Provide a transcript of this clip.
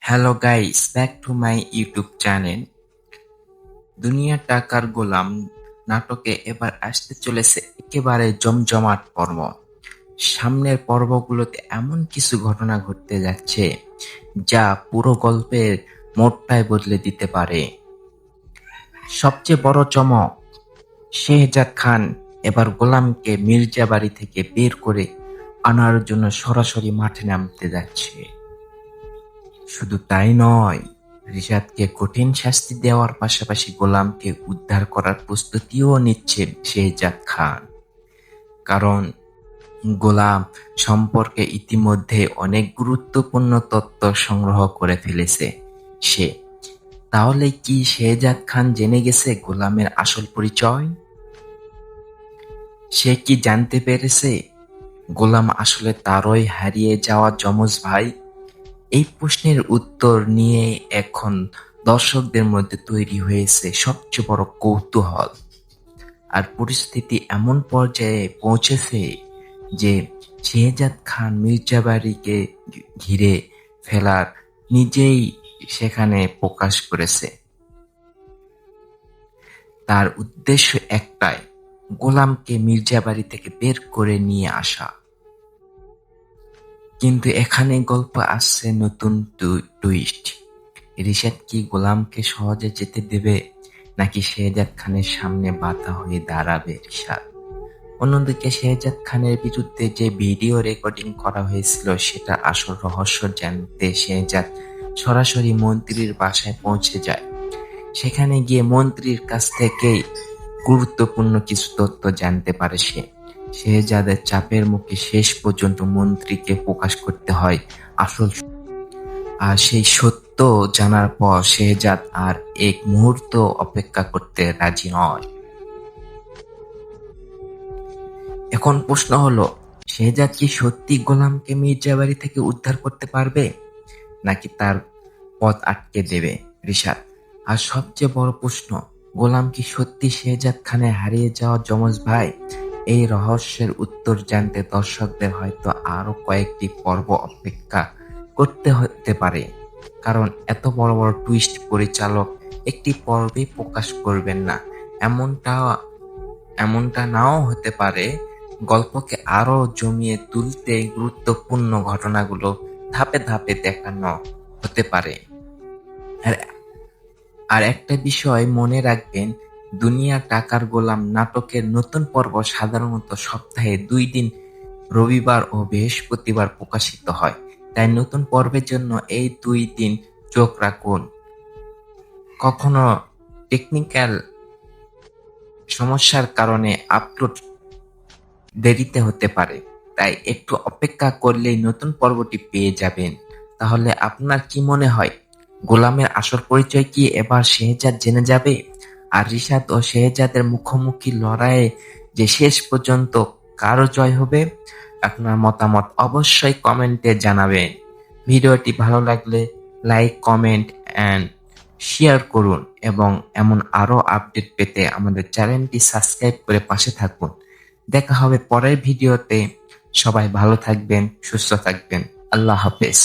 Hello guys, back to my YouTube channel. দুনিয়া টাকার গোলাম নাটকে এবার আসতে চলেছে একেবারে জমজমাট পর্ব। সামনের পর্বগুলোতে এমন কিছু ঘটনা ঘটতে যাচ্ছে যা পুরো গল্পের মোড়টাই বদলে দিতে পারে। সবচেয়ে বড় চমক, শেহজাদ খান এবার গোলামকে মির্জা বাড়ি থেকে বের করে আনার জন্য সরাসরি মাঠে নামতে যাচ্ছে। শুধু তাই নয়, রিশাদকে কঠিন শাস্তি দেওয়ার পাশাপাশি গোলামকে উদ্ধার করার প্রস্তুতিও নিচ্ছে শেহজাদ খান। কারণ গোলাম সম্পর্কে ইতিমধ্যে অনেক গুরুত্বপূর্ণ তথ্য সংগ্রহ করে ফেলেছে সে। তাহলে কি শেহজাদ খান জেনে গেছে গোলামের আসল পরিচয়? সে কি জানতে পেরেছে গোলাম আসলে তারই হারিয়ে যাওয়া যমজ ভাই? এই প্রশ্নের উত্তর নিয়ে এখন দর্শকদের মধ্যে তৈরি হয়েছে সবচেয়ে বড় কৌতূহল। আর পরিস্থিতি এমন পর্যায়ে পৌঁছেছে যে শেহজাদ খান মির্জাবাড়িকে ঘিরে ফেলার নিজেই সেখানে প্রকাশ করেছে। তার উদ্দেশ্য একটাই, গোলামকে মির্জাবাড়ি থেকে বের করে নিয়ে আসা। কিন্তু এখানে গল্প আসছে নতুন টুইস্ট। রিশাদ কি গোলামকে সহজে যেতে দেবে, নাকি শেহজাদ খানের সামনে বাধা হয়ে দাঁড়াবে রিশাদ? অন্যদিকে শেহজাদ খানের বিরুদ্ধে যে ভিডিও রেকর্ডিং করা হয়েছিল সেটা আসল রহস্য জানতে শেহজাদ সরাসরি মন্ত্রীর বাসায় পৌঁছে যায়। সেখানে গিয়ে মন্ত্রীর কাছ থেকেই গুরুত্বপূর্ণ কিছু তথ্য জানতে পারে সে। শেহজাদের চাপের মুখে শেষ পর্যন্ত মন্ত্রীকে প্রকাশ করতে হয় আসল। আর সেই সত্য জানার পর শেহজাদ আর এক মুহূর্ত অপেক্ষা করতে রাজি নয়। এখন প্রশ্ন হলো, শেহজাদ কি সত্যি গোলামকে মির্জাবাড়ি থেকে উদ্ধার করতে পারবে, নাকি তার পথ আটকে দেবে রিশাদ? আর সবচেয়ে বড় প্রশ্ন, গোলাম কি সত্যি শেহজাদ খানের হারিয়ে যাওয়া যমজ ভাই? এই রহস্যের উত্তর জানতে দর্শকদের হয়তো আরো কয়েকটি পর্ব অপেক্ষা করতে হতে পারে। কারণ এত বড় বড় টুইস্ট পরিচালক একটি পর্বে প্রকাশ করবেন না, এমনটা নাও হতে পারে। গল্পকে আরো জমিয়ে তুলতে গুরুত্বপূর্ণ ঘটনাগুলো ধাপে ধাপে দেখানো হতে পারে। আর একটা বিষয় মনে রাখবেন, দুনিয়া টাকার গোলাম নাটকের নতুন পর্ব সাধারণত সপ্তাহে 2 দিন, রবিবার ও বৃহস্পতিবার প্রকাশিত হয়। তাই নতুন পর্বের জন্য এই 2 দিন চোখ রাখুন। কখনো টেকনিক্যাল সমস্যার কারণে আপলোড দেরিতে হতে পারে, তাই একটু অপেক্ষা করলেই নতুন পর্বটি পেয়ে যাবেন। তাহলে আপনার কি মনে হয়, গোলামের আসল পরিচয় কি এবার শেহজাদ জেনে যাবে? আর রিশাদ ও শেহজাদের মুখোমুখি লড়াইয়ে যে শেষ পর্যন্ত কারো জয় হবে? আপনার মতামত অবশ্যই কমেন্টে জানাবেন। ভিডিওটি ভালো লাগলে লাইক, কমেন্ট এন্ড শেয়ার করুন এবং এমন আরো আপডেট পেতে আমাদের চ্যানেলটি সাবস্ক্রাইব করে পাশে থাকুন। দেখা হবে পরের ভিডিওতে। সবাই ভালো থাকবেন, সুস্থ থাকবেন। আল্লাহ হাফেজ।